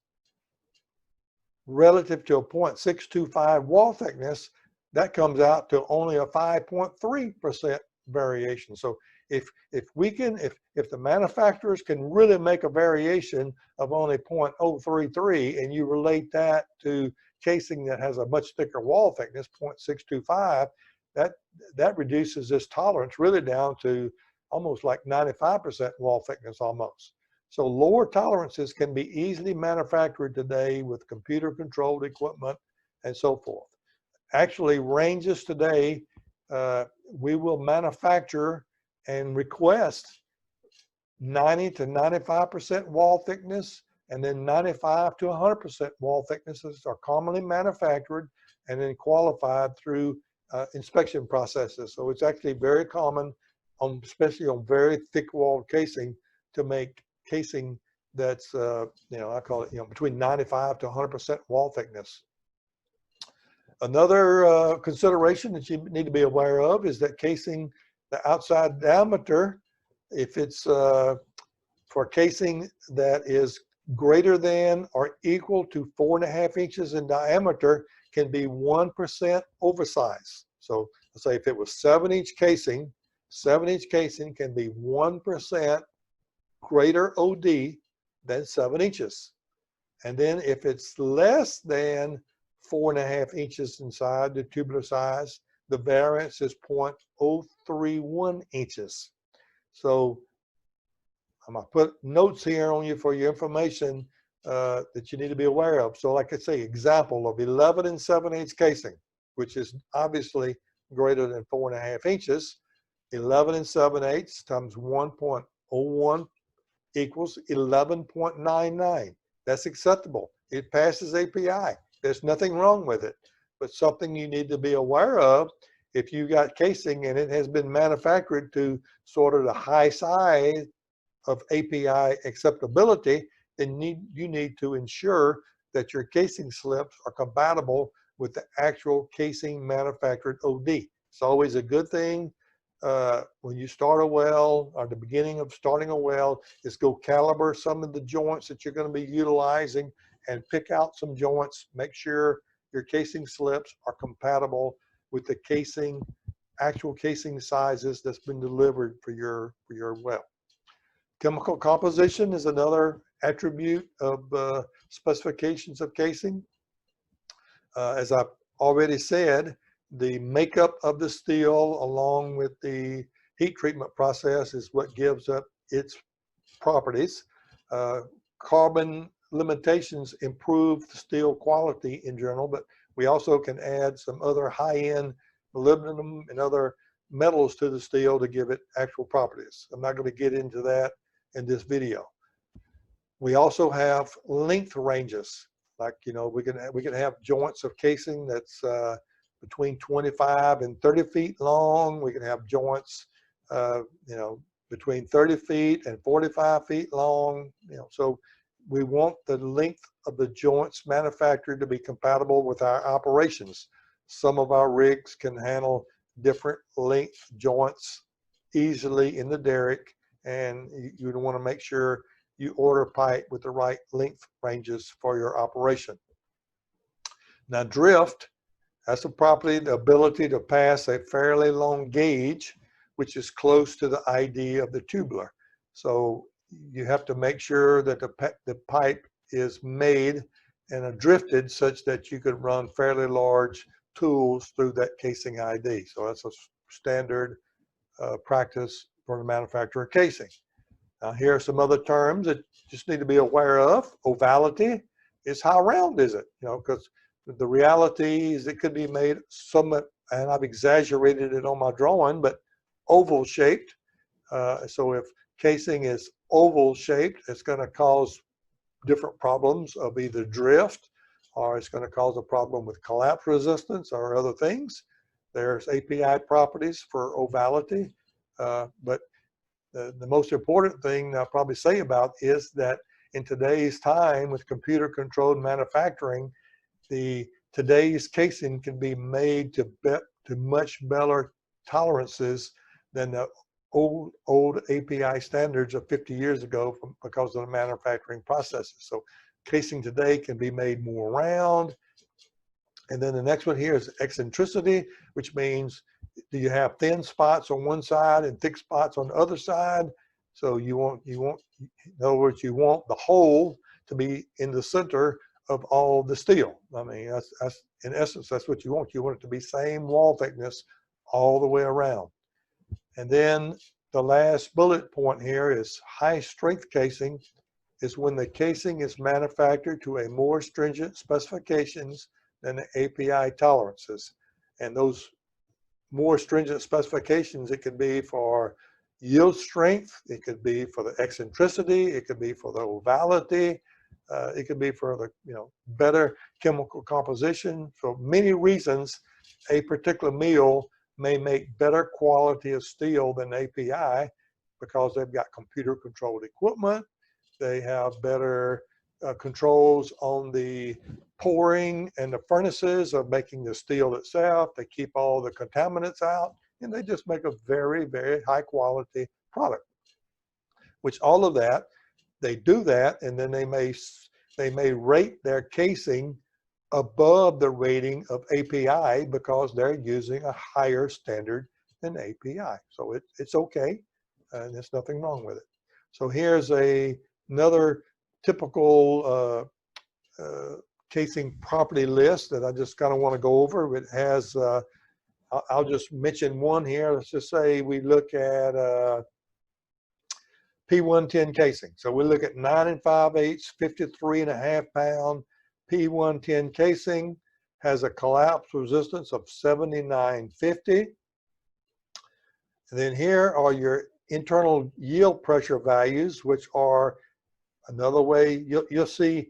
relative to a 0.625 wall thickness, that comes out to only a 5.3% variation. So if the manufacturers can really make a variation of only 0.033, and you relate that to casing that has a much thicker wall thickness, 0.625, that reduces this tolerance really down to almost like 95% wall thickness almost. So lower tolerances can be easily manufactured today with computer controlled equipment and so forth. Actually, ranges today, we will manufacture and request 90 to 95% wall thickness, and then 95 to 100% wall thicknesses are commonly manufactured and then qualified through inspection processes. So it's actually very common, especially on very thick walled casing, to make casing that's, I call it, between 95 to 100% wall thickness. Another consideration that you need to be aware of is that casing, the outside diameter, if it's for casing that is greater than or equal to 4.5 inches in diameter, can be 1% oversized. So let's say if it was 7-inch casing, 7-inch casing can be 1% greater OD than 7 inches. And then if it's less than 4.5 inches inside the tubular size, the variance is 0.031 inches. So I'm gonna put notes here on you for your information that you need to be aware of. So like I say, example of 11 7/8 casing, which is obviously greater than 4.5 inches. 11 7/8 times 1.01 equals 11.99. That's acceptable. It passes API. There's nothing wrong with it. But something you need to be aware of, if you got casing and it has been manufactured to sort of the high side of API acceptability, then you need to ensure that your casing slips are compatible with the actual casing manufactured OD. It's always a good thing when you start a well, or the beginning of starting a well, is go caliber some of the joints that you're going to be utilizing and pick out some joints. Make sure your casing slips are compatible with the casing, actual casing sizes that's been delivered for your well. Chemical composition is another attribute of specifications of casing. As I've already said, the makeup of the steel along with the heat treatment process is what gives up its properties. Carbon limitations improve the steel quality in general, but we also can add some other high-end molybdenum and other metals to the steel to give it actual properties. I'm not going to get into that in this video. We also have length ranges. Like, we can have joints of casing that's between 25 and 30 feet long. We can have joints, between 30 feet and 45 feet long. So we want the length of the joints manufactured to be compatible with our operations. Some of our rigs can handle different length joints easily in the derrick, and you want to make sure you order pipe with the right length ranges for your operation. Now drift, that's a property, the ability to pass a fairly long gauge, which is close to the ID of the tubular. So you have to make sure that the pipe is made and drifted such that you could run fairly large tools through that casing ID. So that's a standard practice for the manufacturer of casing. Now here are some other terms that you just need to be aware of. Ovality is how round is it? You know, because the reality is it could be made somewhat, and I've exaggerated it on my drawing, but oval shaped. So if casing is oval shaped, it's going to cause different problems of either drift, or it's going to cause a problem with collapse resistance or other things. There's API properties for ovality, but the most important thing I'll probably say about is that in today's time with computer controlled manufacturing, today's casing can be made to much better tolerances than the old API standards of 50 years ago because of the manufacturing processes. So casing today can be made more round. And then the next one here is eccentricity, which means do you have thin spots on one side and thick spots on the other side? So you want, in other words, you want the hole to be in the center of all the steel. I mean, that's in essence, that's what you want. You want it to be same wall thickness all the way around. And then the last bullet point here is high strength casing is when the casing is manufactured to a more stringent specifications than the API tolerances. And those more stringent specifications, it could be for yield strength, it could be for the eccentricity, it could be for the ovality, it could be for the better chemical composition. For many reasons, a particular mill may make better quality of steel than API because they've got computer controlled equipment. They have better controls on the pouring and the furnaces of making the steel itself. They keep all the contaminants out, and they just make a very, very high quality product, which all of that, they do that, and then they may rate their casing above the rating of API because they're using a higher standard than API. So it's okay, and there's nothing wrong with it. So here's another typical casing property list that I just kind of want to go over. It has, I'll just mention one here. Let's just say we look at P110 casing. So we look at 9 5/8, 53.5 pound P110 casing, has a collapse resistance of 7950. And then here are your internal yield pressure values, which are another way you'll see,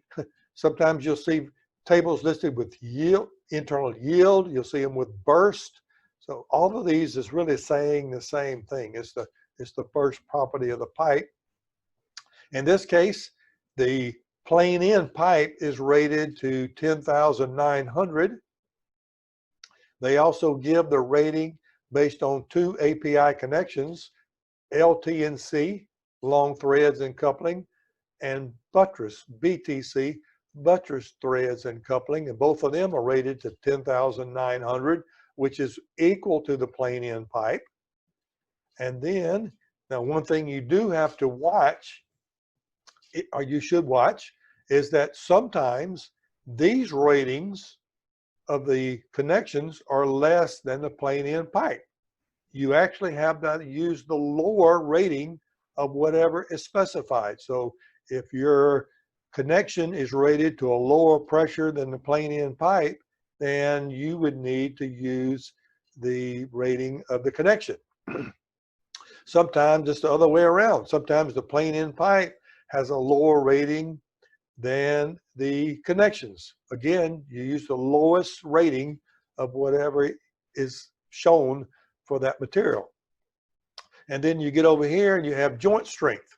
sometimes you'll see tables listed with yield, internal yield, you'll see them with burst. So all of these is really saying the same thing. It's the first property of the pipe. In this case, the plain end pipe is rated to 10,900. They also give the rating based on 2 API connections, LT&C, long threads and coupling, and buttress, BTC, buttress threads and coupling, and both of them are rated to 10,900, which is equal to the plain end pipe. And then, now one thing you do have to watch, or you should watch, is that sometimes these ratings of the connections are less than the plain end pipe. You actually have to use the lower rating of whatever is specified. So if your connection is rated to a lower pressure than the plain end pipe, then you would need to use the rating of the connection. Sometimes it's the other way around. Sometimes the plain end pipe has a lower rating than the connections. Again, you use the lowest rating of whatever is shown for that material. And then you get over here and you have joint strength.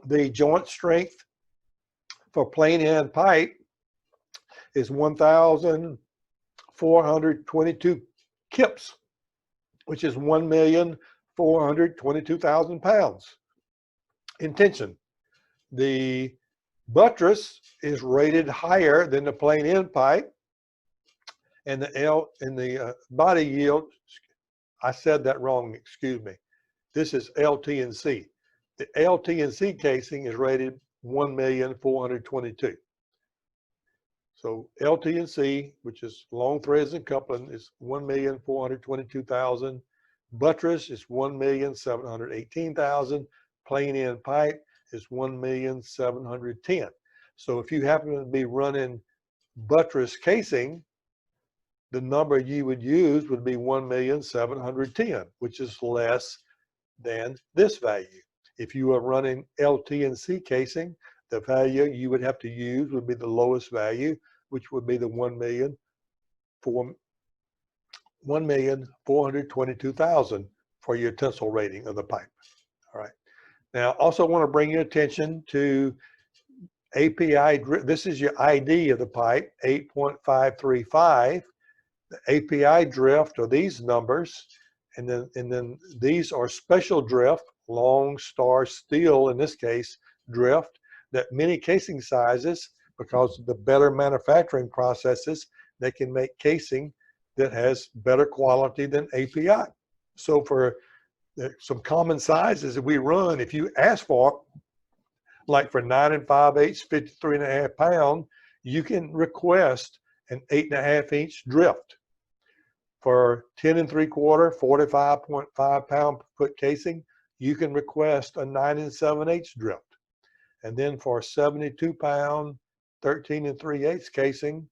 The joint strength for plain end pipe is 1,422 kips, which is 1,422,000 pounds in tension. The Buttress is rated higher than the plain end pipe, and the body yield, I said that wrong, excuse me. This is LT&C. The LT&C casing is rated 1,422,000. So LT&C, which is long threads and coupling, is 1,422,000. Buttress is 1,718,000. Plain end pipe is 1,710,000. So if you happen to be running buttress casing, the number you would use would be 1,710,000, which is less than this value. If you are running LT&C casing, the value you would have to use would be the lowest value, which would be the 1,422,000 for your tensile rating of the pipe. All right. Now, also want to bring your attention to API. This is your ID of the pipe, 8.535. The API drift are these numbers, and then these are special drift, long star steel in this case drift, that many casing sizes, because of the better manufacturing processes, they can make casing that has better quality than API. So for some common sizes that we run, if you ask for, like for 9 5/8, 53.5 pound, you can request an 8.5 inch drift. For 10 3/4, 45.5 pound foot casing, you can request a 9 7/8 drift. And then for 72 pound, 13 3/8 casing,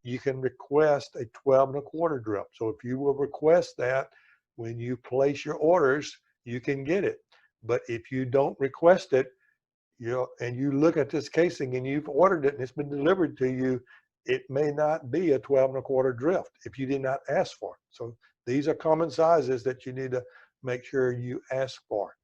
you can request a 12 1/4 drift. So if you will request that when you place your orders, you can get it. But if you don't request it, and you look at this casing and you've ordered it and it's been delivered to you, it may not be a 12 1/4 drift if you did not ask for it. So these are common sizes that you need to make sure you ask for.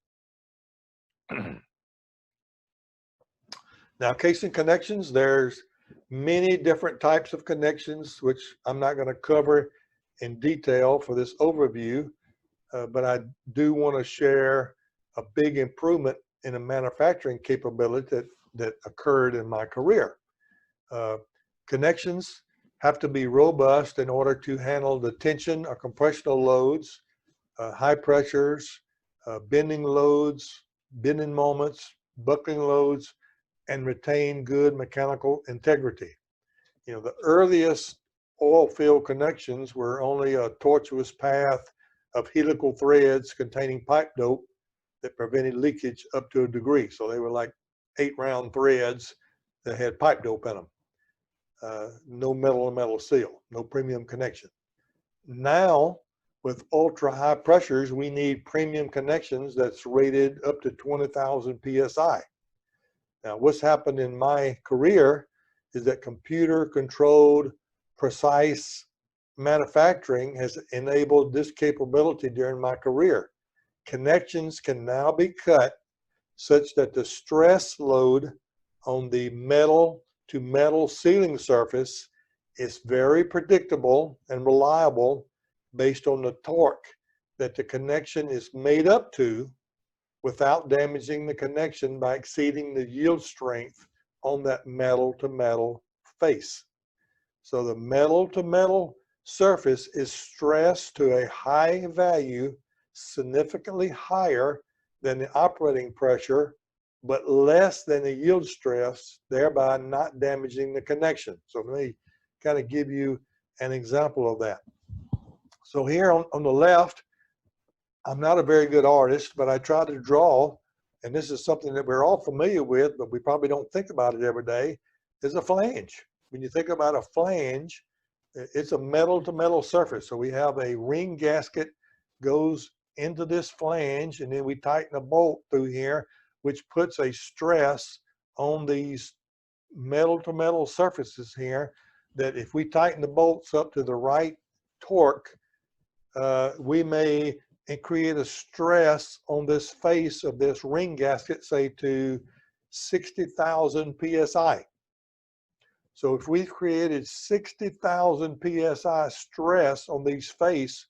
Now, casing connections, there's many different types of connections, which I'm not going to cover in detail for this overview, but I do want to share a big improvement in a manufacturing capability that occurred in my career. Connections have to be robust in order to handle the tension or compressional loads, high pressures, bending loads, bending moments, buckling loads, and retain good mechanical integrity. The earliest oil field connections were only a tortuous path of helical threads containing pipe dope that prevented leakage up to a degree. So they were like 8-round threads that had pipe dope in them. No metal-to-metal seal, no premium connection. Now, with ultra high pressures, we need premium connections that's rated up to 20,000 PSI. Now, what's happened in my career is that computer-controlled, precise manufacturing has enabled this capability during my career. Connections can now be cut such that the stress load on the metal-to-metal sealing surface is very predictable and reliable based on the torque that the connection is made up to, without damaging the connection by exceeding the yield strength on that metal-to-metal face. So the metal-to-metal surface is stressed to a high value, significantly higher than the operating pressure, but less than the yield stress, thereby not damaging the connection. So let me kind of give you an example of that. So here on the left, I'm not a very good artist, but I try to draw, and this is something that we're all familiar with, but we probably don't think about it every day, is a flange. When you think about a flange, it's a metal-to-metal surface. So we have a ring gasket goes into this flange, and then we tighten a bolt through here, which puts a stress on these metal-to-metal surfaces here, that if we tighten the bolts up to the right torque, we may create a stress on this face of this ring gasket, say to 60,000 PSI. So if we've created 60,000 PSI stress on these face,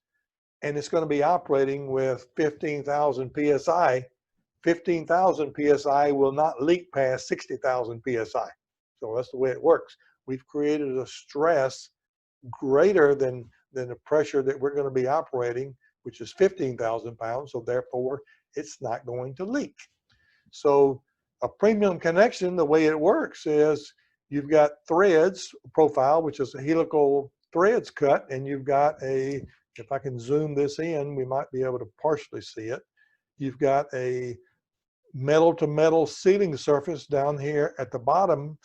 and it's going to be operating with 15,000 PSI, 15,000 PSI will not leak past 60,000 PSI. So that's the way it works. We've created a stress greater than the pressure that we're going to be operating, which is 15,000 pounds. So therefore, it's not going to leak. So a premium connection, the way it works is you've got threads profile, which is a helical threads cut, and you've got a, if I can zoom this in, we might be able to partially see it. You've got a metal to metal sealing surface down here at the bottom,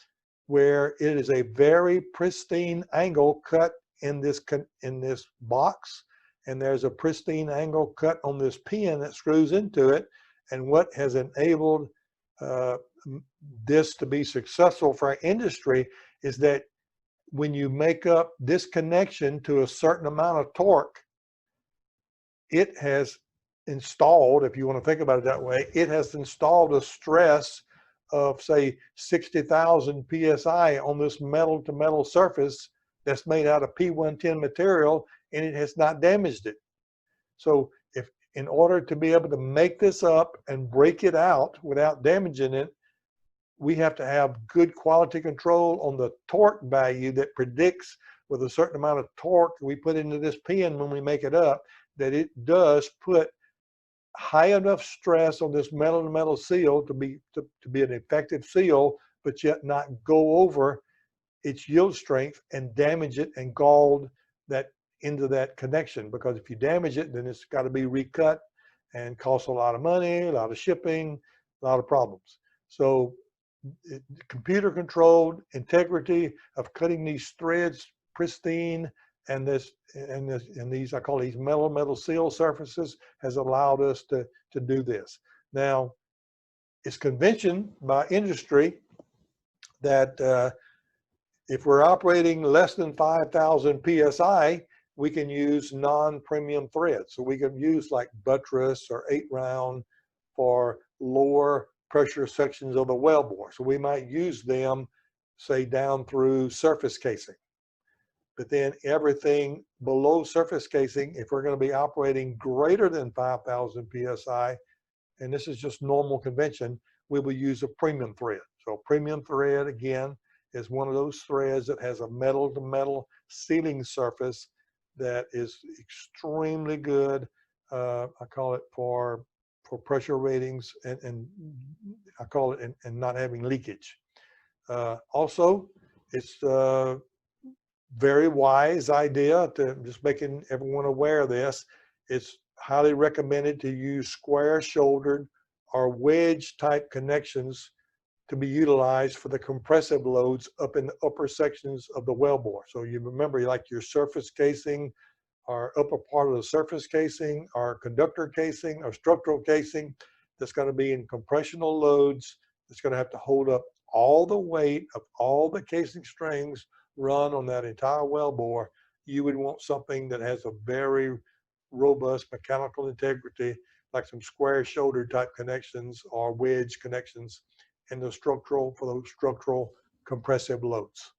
where it is a very pristine angle cut in this box, and there's a pristine angle cut on this pin that screws into it. And what has enabled this to be successful for our industry is that when you make up this connection to a certain amount of torque, it has installed, if you want to think about it that way, it has installed a stress of, say, 60,000 PSI on this metal to metal surface that's made out of P110 material, and it has not damaged it. So if, in order to be able to make this up and break it out without damaging it, we have to have good quality control on the torque value that predicts with a certain amount of torque we put into this pin when we make it up, that it does put high enough stress on this metal to metal seal to be an effective seal, but yet not go over its yield strength and damage it and galled that into that connection. Because if you damage it, then it's got to be recut and costs a lot of money, a lot of shipping, a lot of problems. So computer controlled integrity of cutting these threads pristine, and these, I call these metal seal surfaces, has allowed us to do this. Now, it's convention by industry that if we're operating less than 5,000 PSI, we can use non-premium threads. So we can use like buttress or 8-round for lower pressure sections of the wellbore. So we might use them, say, down through surface casing. But then everything below surface casing, if we're going to be operating greater than 5,000 PSI, and this is just normal convention, we will use a premium thread. So a premium thread, again, is one of those threads that has a metal to metal sealing surface that is extremely good. I call it for pressure ratings, and I call it and not having leakage. Also, it's very wise idea to just making everyone aware of this. It's highly recommended to use square shouldered or wedge type connections to be utilized for the compressive loads up in the upper sections of the wellbore. So you remember, like your surface casing or upper part of the surface casing or conductor casing or structural casing that's going to be in compressional loads, that's going to have to hold up all the weight of all the casing strings run on that entire wellbore. You would want something that has a very robust mechanical integrity, like some square shoulder type connections or wedge connections in the structural, for those structural compressive loads.